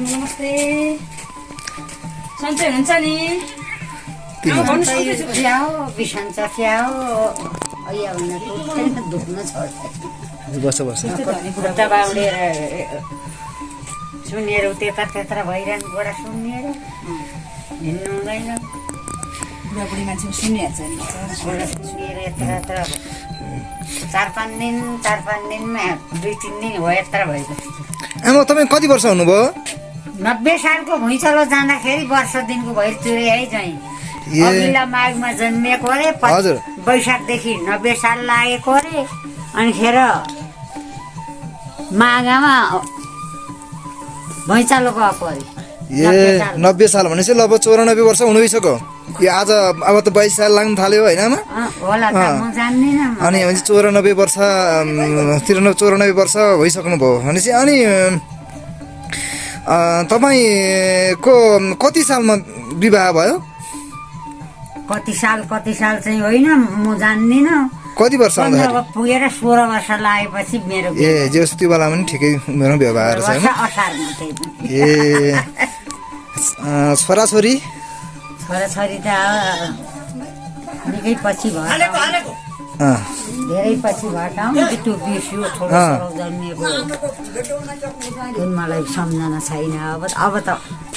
नमस्ते सन्चै हुनुहुन्छ नि बिसन्चो स्याउ दुख्न छोड्छ खुट्टा बाउडेर सुनेर त्यता भइरहनु गोडा सुनेर हिँड्नु हुँदैन बुढाबुढी मान्छे सुनिहाल्छ नि गोडा सुनेर यत्र 4-5 दिनमा 2-3 दिन भयो यत्र भइसक्यो। आमा तपाईँ कति वर्ष हुनुभयो? 90 सालको भुइँचलो जाँदाखेरि वर्ष दिनको भइ चुरे है चाहिँ अघिल्ला माघमा जन्मिएको अरे वैशाखदेखि 90 साल लागेको अरे अनि खेर माघमा भुइँचालो गएको अरे 90 साल भनेपछि लगभग 94 वर्ष हुनु गइसक्यो। यो आज अब त 22 साल लाग्न थाल्यो होइन आमा? होला त म जान्दिनँ। अनि 94 वर्ष 94 वर्ष भइसक्नु भयो भनेपछि अनि तपाईँको कति सालमा विवाह भयो? कति साल चाहिँ होइन म जान्दिनँ। कति वर्ष पुगेर 16 वर्ष लागेपछि मेरो जस त्यो बेलामा पनि ठिकै मेरो व्यवहार छ छोराछोरी त निकै पछि भयो धेरै पछि भयो त्यो बिर्सियो छोरा जन्मिएको मलाई सम्झना छैन। अब त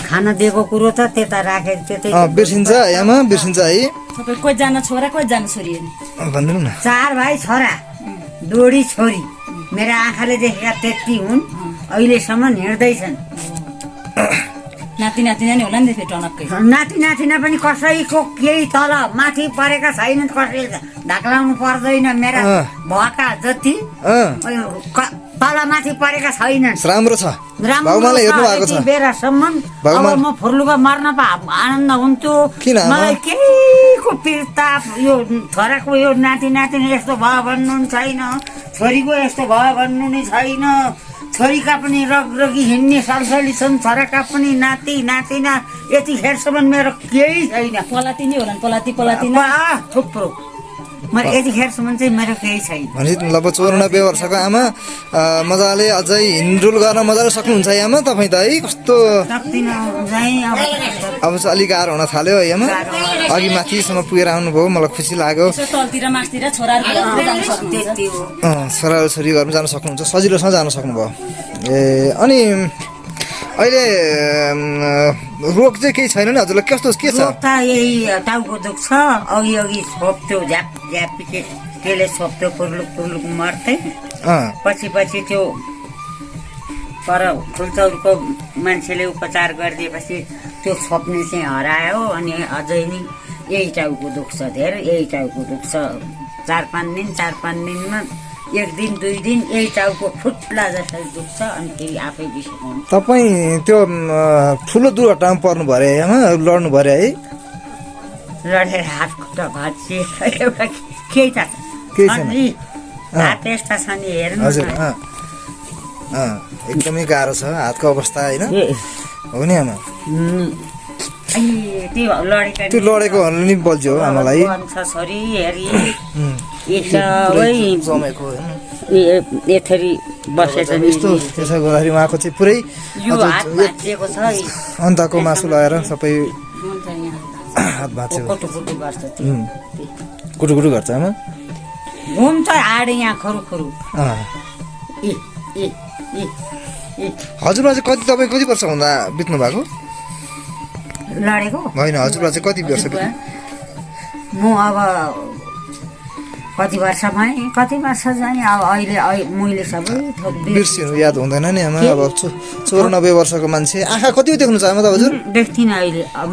खाना दिएको कुरो त त्यता राखेर त्यतै बिर्सिन्छ आमा बिर्सिन्छ है। तपाईँ कतिजना छोरा कतिजना छोरी भन्दिनु न? 4 भाइ छोरा 2 छोरी। मेरो आँखाले देखेका त्यति हुन् अहिलेसम्म हिँड्दैछन्। नाति नातिना नि होला नि फेरि टनक्कै नाति नातिना पनि कसैको केही तल माथि परेका छैनन्। कसैले ढाक्लाउनु पर्दैन। मेरा भएका जति तल माथि परेका छैनन्। राम्रो छ बाबुमाले हेर्नु भएको छ बेरासम्म। अब म फुर्लुको मर्न पा आनन्द हुन्थ्यो। मलाई केहीको फिर्ता यो छोराको यो नाति नातिनी यस्तो भयो भन्नु नि छैन। छोरीको यस्तो भयो भन्नु नि छैन। छोरीका पनि रगरगी हिँड्ने सलसली छन्। छोराका पनि नाति नातिना यतिखेरसम्म मेरो केही छैन। पलाती नै होला पलाती थुप्रो मैले यतिखेरसम्म चाहिँ मेरो केही छैन। भनेपछि लगभग 94 वर्षको आमा मजाले अझै हिँडडुल गर्न मजाले सक्नुहुन्छ है आमा तपाईँ त है? कस्तो अब चाहिँ अलिक गाह्रो हुन थाल्यो है आमा? अघि माथिसम्म पुगेर आउनुभयो मलाई खुसी लाग्यो। छोरा छोरी घरमा जान सक्नुहुन्छ सजिलोसँग जान सक्नुभयो। अनि अहिले रोग चाहिँ केही छैन नि हजुरलाई? कस्तो के छ? रोग त यही टाउको दुख्छ। अघि छोप्थ्यो झ्याप्पी त्यसले छोप्थ्यो पुर्लुक मर्थे। पछि त्यो पर फुलचौरको मान्छेले उपचार गरिदिएपछि त्यो छोप्ने चाहिँ हरायो। अनि अझै नि यही टाउको दुख्छ धेरै। यही टाउको दुख्छ 4-5 दिनमा 1 दिन 2 दिन यही टाउको फुट्ला जसरी दुख्छ। अनि फेरि आफै बिर्सेको हुन्छ। तपाईँ त्यो ठुलो दुर्घटनामा पर्नु भयो अरे आमा? लड्नु भयो है? लडेर हात खुट्टा भाँचिए एउटा केही त हात यस्ता छ नि हेर्नु। हजुर एकदमै गाह्रो छ हातको अवस्था होइन? हो नि आमा? त्यो लडेको नि बल्झ्यो आमालाई। छोरी हेरी यसरी बसेछ नि। त्यसो गर्दाखेरि उहाँको चाहिँ पुरै अन्तको मासु लगाएर सबै हात भाँच्यो। कुटुकुटु गर्छ आमा? घुम्छ हाड यहाँ खरु हजुरमा चाहिँ तपाईँ कति वर्ष हुँदा बित्नु भएको? लडेको होइन हजुरमा चाहिँ कति वर्ष? म अब कति वर्ष चाहिँ अब अहिले मैले सबै बिर्सिनु याद हुँदैन नि आमा? अब 94 वर्षको मान्छे आँखा कति देख्नु छ आमा त हजुर? देख्थिनँ अहिले। म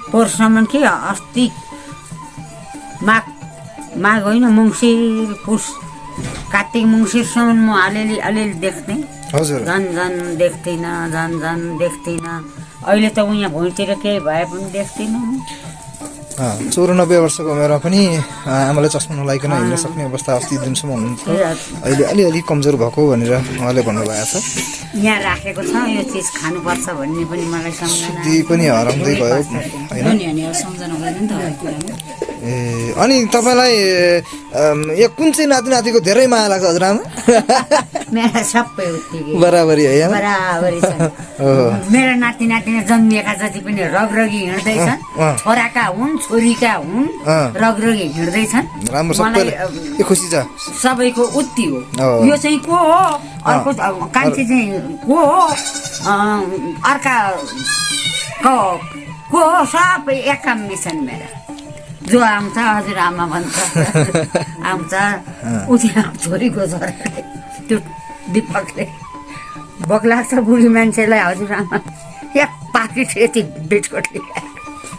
पोहोरसम्म के अस्ति माघ होइन मङ्सिर पुस कार्तिक मङ्सिरसम्म म अलिअलि देख्थेँ। हजुर झन् देख्थिनँ। अहिले त यहाँ भुइँतिर केही भए पनि देख्दिनँ। 94 वर्षको उमेरमा पनि आमाले चस्मा नलाइकन हिँड्न सक्ने अवस्था अस्ति दिनसम्म हुनुहुन्थ्यो। अहिले अलिअलि कमजोर भएको भनेर उहाँले भन्नुभएको छ। यहाँ राखेको छ यो चिज खानुपर्छ भन्ने पनि मलाई सम्झना पनि हराउँदै गयो होइन? सम्झना गर्दैन नि त ए अनि तपाईँलाई यो कुन चाहिँ नाति नातिको धेरै माया लाग्छ हजुरआमा मेरा सबै उत्तिकै बराबरी है आमा? बराबरी छन् मेरो नाति नातिना जन्मिएका जति पनि रगरगी हिँड्दैछन् छोराका हुन् छोरीका हुन् रगरगी हिँड्दैछन् राम्रो सबैले के खुसी छ सबैको उत्ति हो यो चाहिँ को हो अर्को कान्छी चाहिँ को हो अर्का को हो सबै एकाम्मी छन् मेरा जो आउँछ हजुरआमा भन्छ आउँछ उति छोरीको छोराले त्यो दिपकले बग्लाग्छ बुढी मान्छेलाई हजुरआमा एक पाकिट यति बिस्कुटले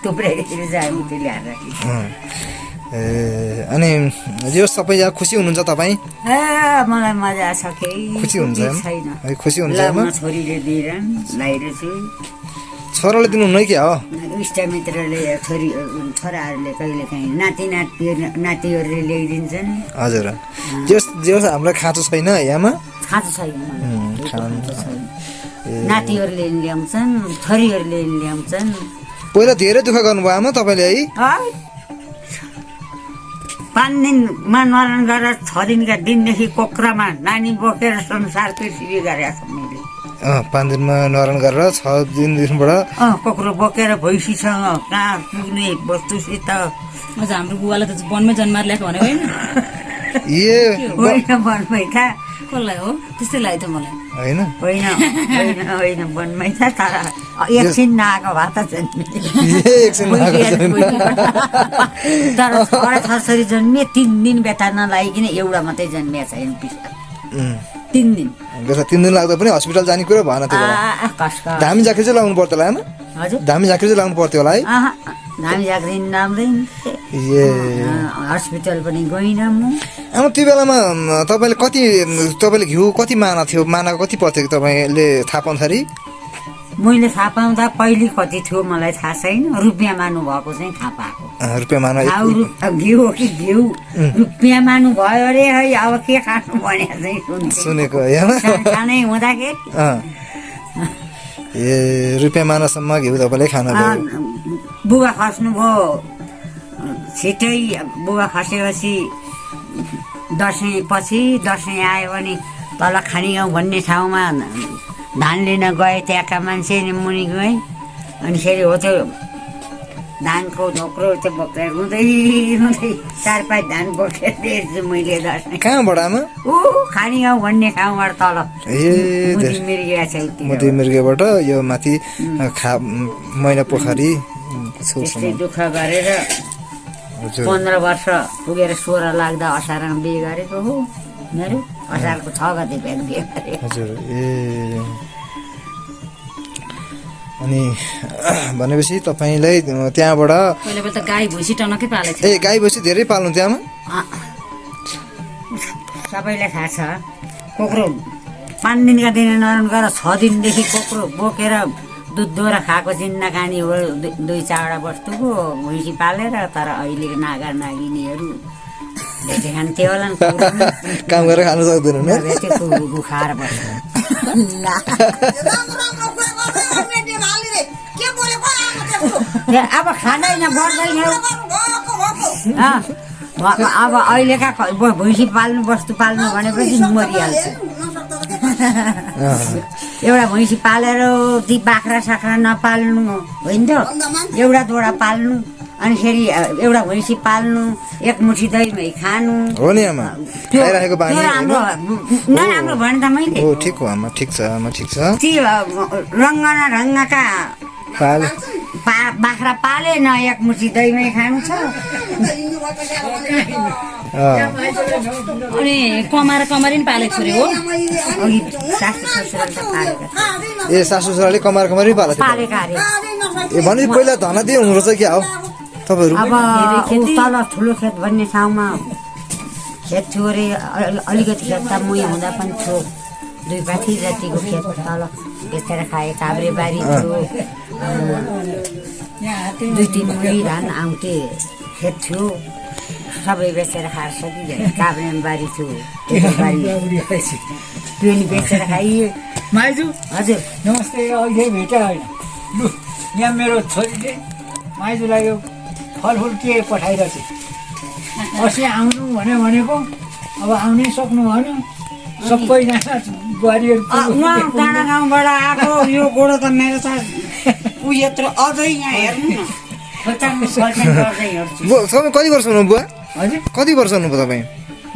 थुप्रै जाए उति ल्याएर ए अनि यो सबैजना खुसी हुनुहुन्छ तपाईँ ए मलाई मजा छ केही खुसी हुन्छ छैन है खुसी हुन्छ छोरीले दिएर लगाइरहेछु छोराले दिनुहुन्न कि हो इष्टमित्रले छोराहरूले कहिले काहीँ नातिहरूले ल्याइदिन्छन् हजुर जे हामीलाई खाँचो छैन यहाँमा खाँचो छैन नातिहरूले ल्याउँछन् छोरीहरूले ल्याउँछन् पहिला धेरै दुःख गर्नुभयो आमा तपाईँले है 5 दिनमा नरायण गरेर 6 दिनका दिनदेखि कोक्रामा नानी बोकेर संसार पृथ्वी गरेको छु मैले 5 दिनमा नरायण गरेर 6 दिनदेखिबाट कोक्रो बोकेर भैँसीसँग कहाँ पुग्ने वस्तुसित अझ हाम्रो बुवालाई त वनमै जन्माएर ल्याएको भने होइन वनमै था कसलाई हो त्यस्तै लाग्यो त मलाई होइन होइन वनमै था तर एकछिन नआएको भए त तर छोराछोरी जन्मिए 3 दिन बेथा नलागिकन एउटा मात्रै जन्मिया छैन 3 दिन 3 दिन लाग्दा पनि हस्पिटल जाने कुरा भएन त्यो धामी झाँक्री चाहिँ लाउनु पर्थ्यो होला आमा हजुर धामी झाँक्री चाहिँ लाउनु पर्थ्यो होला है धामी झाँक्री नाम्दैन हस्पिटल पनि गइनँ म आमा त्यो बेलामा तपाईँले घिउ कति माना थियो मानाको कति पर्थ्यो कि तपाईँले थाहा पाउँदाखेरि मैले थाहा पाउँदा पहिले कति थियो मलाई थाहा छैन रुपियाँ मानु भएको चाहिँ थाहा पाएको रुपियाँ माना घिउ हो कि घिउ रुपियाँ मानु भयो अरे है अब के खानु भने चाहिँ सुनेको सानै हुँदाखेरि ए रुपियाँ मानासम्म घिउ तपाईँले खानु बुवा खस्नुभयो छिटै बुवा खसेपछि दसैँ आयो भने तल खानी गाउँ भन्ने ठाउँमा धान लिन गए त्यहाँका मान्छे नि मुनि गए अनि फेरि हो त्यो धानको ढोक्रो त्यो बोकेर रुँदै 4-5 धान बोकेर दिएछु मैले दसैँ कहाँबाट आमा खानी गाउँ भन्ने ठाउँबाट तल मृगबाट यो माथि मैना पोखरी त्यस्तै दुःख गरेर 15 वर्ष पुगेर 16 लाग्दा असारमा बिहे गरेको हो मेरो असारको 6 गते बिहे गरे हजुर ए अनि भनेपछि तपाईँलाई त्यहाँबाट पहिला त गाई भैँसी टनकै पालेको ए गाई भैँसी धेरै पाल्नु त्यहाँमा सबैलाई थाहा छ कोक्रो 5 दिनका दिन नरायण गरेर 6 दिनदेखि कोक्रो बोकेर दुध दोहोरा खाएको चिन्नकानी हो 2-4वटा वस्तुको भैँसी पालेर तर अहिलेको नागा नागिनीहरू बेचे खान्थ्यो होला नि काम गरेर खानु सक्दैन खाएर बस्छ अब खाँदैन बढ्दैन अब अहिलेका भैँसी पाल्नु वस्तु पाल्नु भनेपछि मरिहाल्छ एउटा भैँसी पालेर ती बाख्रा साख्रा नपाल्नु होइन त एउटा दोडा पाल्नु अनि फेरि एउटा भैँसी पाल्नु एक मुठी दहीमै खानु हो नि आमा खाइराखेको बानी नराम्रो भने त मैले हो ठिक हो आमा ठिक छ ती रङ्गका बाख्रा पाले न एक मुठी दहीमै खानु छ अनि कमारी नि पालेको छोरी हो ए सासु ससुराले कमारी पालेको ए भने पहिला धनदी हुनु रहेछ क्या हो तपाईँहरू अब तल ठुलो खेत भन्ने ठाउँमा खेत थियो अरे अलिकति खेत त मुही हुँदा पनि थियो 2 पाथी जतिको खेत तल बेचेर खाए काभ्रे बारी थियो 2-3 मुठी धान आउँथे खेत थियो सबै बेचेर खाएर सकियो काभ्रे बारी थियो त्यो नि बेचेर खाइयो माइजू हजुर नमस्ते अहिले भेटा होइन लु यहाँ मेरो छोरीले माइजूलाई यो फलफुल के पठाइरहेको छ अस्ति आउनु भनेको अब आउनै सक्नु भएन सबैजना बुहारीहरू उहाँ डाँडा गाउँबाट आएको यो गोडो त मेरो त ऊ यत्रो अझै यहाँ हेर्नु न खोर्सानी गर्दै हेर्छु तपाईँ कति वर्ष हुनु बुवा हजुर कति वर्ष हुनुभयो तपाईँ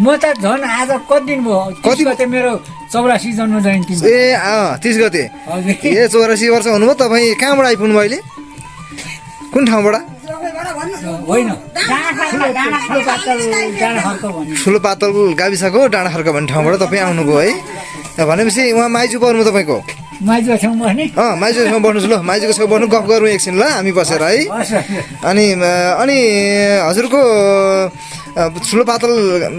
म त झन् आज कति दिन भयो कति गते मेरो 84 जन्म जयन्ती ए 30 गते हजुर ए 84 वर्ष हुनुभयो तपाईँ कहाँबाट आइपुग्नु भयो अहिले कुन ठाउँबाट होइन ठुलो पातल गाविसको डाँडा खर्क भन्ने ठाउँबाट तपाईँ आउनुभयो है भनेपछि उहाँ माइजू पर्नु तपाईँको माइजू छेउ बस्ने माइजूको छेउमा बस्नुहोस् ल माइजूको छेउ बस्नु गफ गरौँ एकछिन ल हामी बसेर है अनि अनि हजुरको ठुलो पातल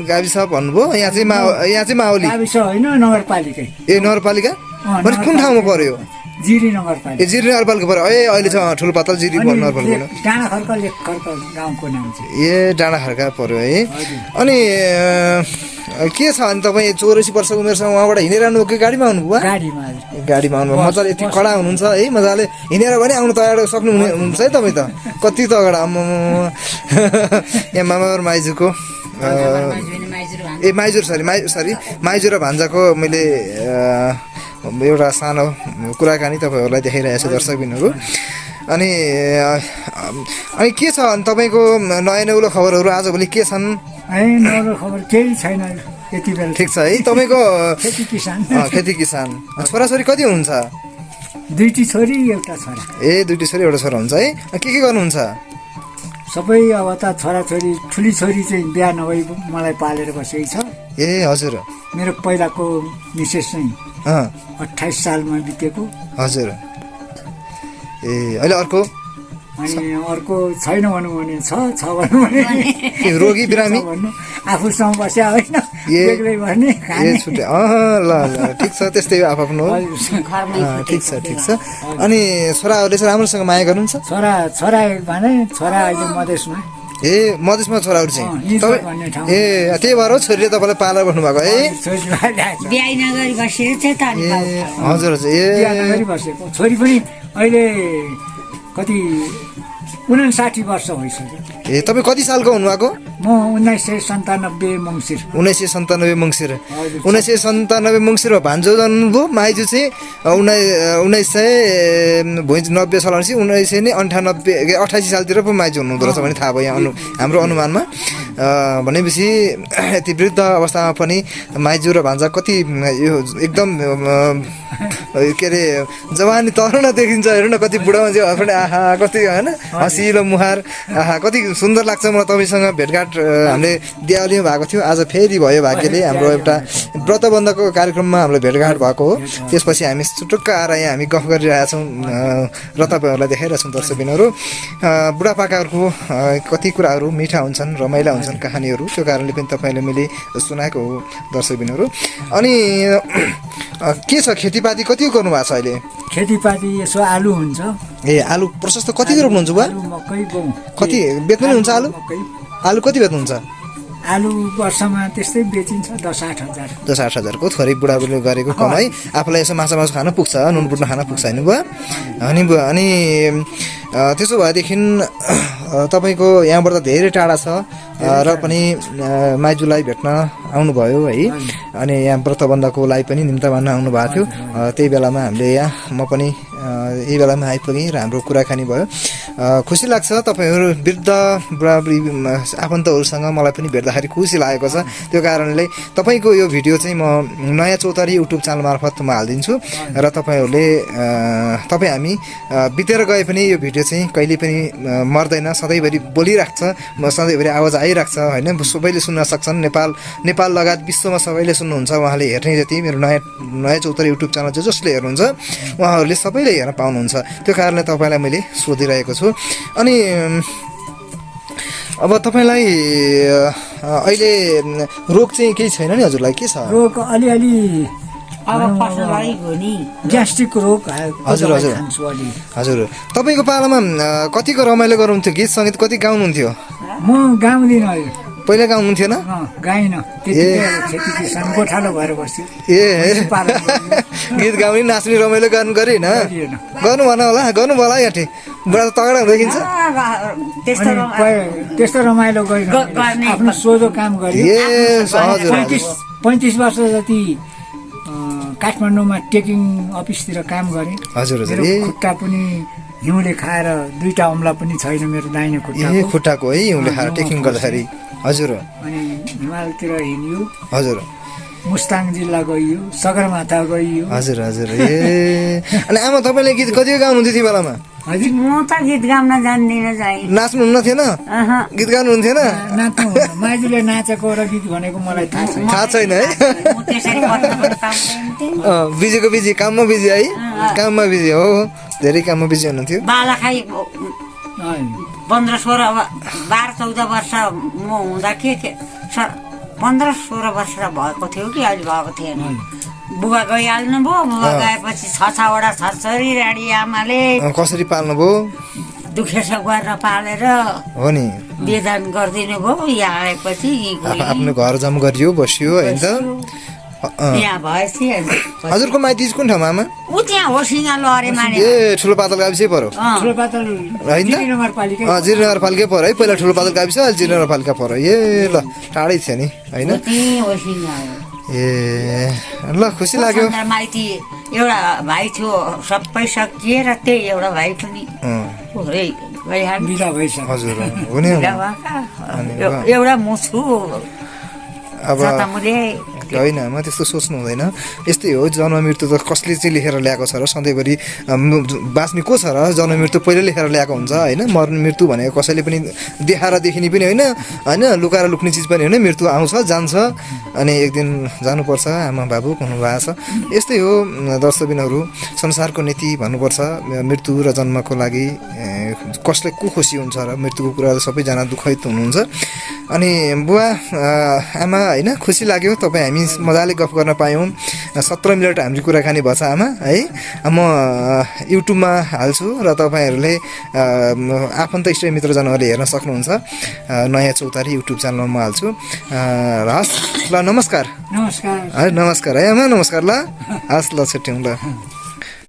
गाविस भन्नुभयो यहाँ चाहिँ माओली गाविस होइन नगरपालिकै ए नगरपालिका भने कुन ठाउँमा पर्यो जिरी नगरपालिका ए जिरी नगरपालिका पर्यो ए अहिले छ ठुलो पातल जिरी नगरपालिका डाँडा खर्क खर्क गाउँको नाम चाहिँ ए डाँडा खर्का पर्यो है अनि के छ अनि तपाईँ 84 वर्षको उमेरसम्म उहाँबाट हिँडेर आउनुभयो कि गाडीमा आउनुभयो गाडीमा आउनुभयो मजाले यति कडा हुनुहुन्छ है मजाले हिँडेर पनि आउनु तयार सक्नुहुन्छ है तपाईँ त कति तगडा यहाँ मामा माइजूको ए माइजूर सरी माइजू र भान्जाको मैले एउटा सानो कुराकानी तपाईँहरूलाई देखाइरहेको छु दर्शकबिनहरू अनि के छ अनि तपाईँको नयाँ नौलो खबरहरू आजभोलि के छन् नौलो खबर केही छैन यति बेला ठिक छ है तपाईँको खेती किसान छोराछोरी कति हुनुहुन्छ दुईटी छोरी एउटा छोरा ए दुईटी छोरी एउटा छोरा हुन्छ है के गर्नुहुन्छ सबै अब त छोराछोरी ठुली छोरी चाहिँ बिहा नभई मलाई पालेर बसेको छ ए हजुर मेरो पहिलाको मिसेस चाहिँ 28 सालमा बितेको हजुर ए अहिले अर्को अनि अर्को छैन भनौँ भने छ भनौँ भने रोगी बिरामी भन्नु आफूसँग बस्या होइन बेग्लै भने ए छुट्टै ल ठिक छ त्यस्तै हो आफ्नो ठिक छ अनि छोराहरूले चाहिँ राम्रोसँग माया गर्नुहुन्छ छोरा भने छोरा अहिले मधेसमा ए मधेसमा छोराहरू चाहिँ ए त्यही भएर छोरीले तपाईँलाई पालेर बस्नु भएको है बिहा नगरी बसेको छ त हजुर हजुर ए बसेको छोरी पनि अहिले कति 59 वर्ष भइसक्यो ए तपाईँ कति सालको हुनुभएको म 1997 मङ्सिर 1997 मङ्सिर 1997 मङ्सिरमा भान्जो जन्मनुभयो माइजू चाहिँ 1990 साल भनेपछि 1998 सालतिर पो माइजू हुनुहुँदो रहेछ भने थाहा भयो यहाँ हाम्रो अनुमानमा भनेपछि यति वृद्ध अवस्थामा पनि माइजू र भान्जा कति यो एकदम के अरे जवानी तरुण देखिन्छ हेर्नु न कति बुढा मान्छे पनि आहा कति होइन हँसिलो मुहार आहा कति सुन्दर लाग्छ मलाई तपाईँसँग भेटघाट हामीले दिवालीमा भएको थियो आज फेरि भयो भाग्यले हाम्रो एउटा व्रतबन्धको कार्यक्रममा हाम्रो भेटघाट भएको हो त्यसपछि हामी चुटुक्क आएर यहाँ हामी गफ गरिरहेछौँ र तपाईँहरूलाई देखाइरहेछौँ दर्शकबिनहरू बुढापाकाहरूको कति कुराहरू मिठा हुन्छन् रमाइला हुन्छन् कहानीहरू त्यो कारणले पनि तपाईँले मैले सुनाएको हो दर्शकबिनहरू अनि के छ खेतीपाती कति गर्नु भएको छ अहिले खेतीपाती यसो आलु हुन्छ ए आलु प्रशस्त कति रोप्नुहुन्छ बुवा मकै गहुँ कति बेच्नुहुन्छ आलु कति बेच्नुहुन्छ आलु वर्षमा त्यस्तै बेचिन्छ 10-8 हजार 10-8 हजारको थोरै बुढाबुढीले गरेको कमाइ आफूलाई यसो माछा खान पुग्छ नुन बुट्न खान पुग्छ होइन बुवा अनि त्यसो भएदेखि तपाईँको यहाँबाट त धेरै टाढा छ र पनि माइजूलाई भेट्न आउनुभयो है अनि यहाँ व्रतबन्धको लागि पनि निम्ता मान्न आउनुभएको थियो त्यही बेलामा हामीले यहाँ म पनि यही बेलामा आइपुगेँ र हाम्रो कुराकानी भयो खुसी लाग्छ तपाईँहरू वृद्ध बुढाबुढी आफन्तहरूसँग मलाई पनि भेट्दाखेरि खुसी लागेको छ त्यो कारणले तपाईँको यो भिडियो चाहिँ म नयाँ चौतारी युट्युब च्यानल मार्फत म हालिदिन्छु र तपाईँ हामी बितेर गए पनि यो भिडियो चाहिँ कहिले पनि मर्दैन सधैँभरि बोलिराख्छ सधैँभरि आवाज आइराख्छ होइन सबैले सुन्न सक्छन् नेपाल लगायत विश्वमा सबैले सुन्नुहुन्छ उहाँले हेर्ने जति मेरो नयाँ चौतारी युट्युब च्यानल चाहिँ जसले हेर्नुहुन्छ उहाँहरूले सबैले हेर्न पाउनुहुन्छ त्यो कारणले तपाईँलाई मैले सोधिरहेको छु अनि अब तपाईँलाई अहिले रोग चाहिँ केही छैन नि हजुरलाई के छ रोग अलिअलि अब पशुलाई हो नि ग्यास्ट्रिकको रोग हजुर तपाईँको पालामा कतिको रमाइलो गर्नुहुन्थ्यो गीत सङ्गीत कति गाउनुहुन्थ्यो म गाउँदिनँ पहिला गाउनु थिएन गाइन खेती किसान गोठालो भएर बस्यो ए गीत गाउने नाच्ने रमाइलो गर्नु गरेन गर्नु भन होला यहाँ बुढा त तगडा हुँदै देखिन्छ त्यस्तो अनि त्यस्तो रमाइलो गरेर गर्ने आफ्नो सोझो काम गरे ए हजुर 35 वर्ष जति काठमाडौँमा टेकिङ अफिसतिर काम गरेँ। हजुर हजुर मेरो ए खुट्टा पनि हिउँले खाएर दुईटा औँला पनि छैन मेरो दाहिने खुट्टा। ए खुट्टाको है हिउँले खाएर टेकिङ गर्दाखेरि हजुर अनि हिमालतिर हिँडियो, हजुर मुस्ताङ जिल्ला गइयो, सगरमाथा गइयो। हजुर हजुर ए अनि आमा तपाईँले गीत कति गाउनुहुन्थ्यो त्यो बेलामा हजुर म त गीत गाउन जान्दिनँ जाइ नाच्नुहुन्न थिएन गीत गाउनुहुन्थेन नाच्नु माइजूले नाचेको र गीत भनेको मलाई थाहा छैन। थाहा छैन है म त्यसरी पत्ता पनि पाउँदैन। बिजीको बिजी काममा बिजी है काममा बिजी हो धेरै काममा बिजी हुनुहुन्थ्यो बाला खाइ अनि 15-16 12-14 वर्ष म हुँदा के 15-16 वर्ष भएको थियो कि अहिले भएको थिएन। बुबा गइहाल्नु भयो, बुबा गएपछि 6-6वटा छोरी राडी आमाले कसरी पाल्नुभयो दुखेस गरेर पालेर हो नि बेदान गरिदिनु भयो। यहाँ आएपछि आफ्नो घर जम गरियो बसियो होइन त यहाँ भएपछि हजुरको माइती कुन ठाउँमा आमा ऊ त्यहाँ हो सिङ्गालो अरे माने ए ठुलो पातल गाविसै पऱ्यो ठुलो पातल होइन जिरी नगरपालिका जिरनगरपालिकै पऱ्यो है पहिला ठुलो पातल गाविस अहिले जिरनगरपालिका पऱ्यो ए ल टाढै थियो नि होइन त्यहीँ हो सिङ्गालो। ए ल खुसी लाग्यो माइती एउटा भाइ थियो सबै सकिएर त्यही एउटा भाइ पनि पुरै गइहाल्यो। बिदा भइसक्यो। हजुर हो नि एउटा म छु अब सतामुले होइन म त्यस्तो सोच्नु हुँदैन यस्तै हो जन्म मृत्यु त कसले चाहिँ लेखेर ल्याएको छ र सधैँभरि बाँच्ने को छ र जन्म मृत्यु पहिल्यै लेखेर ल्याएको हुन्छ होइन मर्ने मृत्यु भनेको कसैले पनि देखाएर देखिने पनि होइन होइन लुकाएर लुक्ने चिज पनि होइन मृत्यु आउँछ जान्छ अनि एक दिन जानुपर्छ आमा बाबु हुनुभएको छ यस्तै हो दर्शकबिनहरू संसारको नीति भन्नुपर्छ मृत्यु र जन्मको लागि कसले को खुसी हुन्छ र मृत्युको कुरा सबैजना दुःखित हुनुहुन्छ अनि बुवा आमा होइन खुसी लाग्यो तपाईँ हामी मजाले गफ गर्न पायौँ 17 मिनट हाम्रो कुराकानी भएछ आमा है म युट्युबमा हाल्छु र तपाईँहरूले आफन्त इष्ट मित्रजनहरूले हेर्न सक्नुहुन्छ नयाँ चौतारी युट्युब च्यानलमा म हाल्छु हस् ल नमस्कार नमस्कार है नमस्कार है आमा नमस्कार ल हस् ल छुट्यौँ ल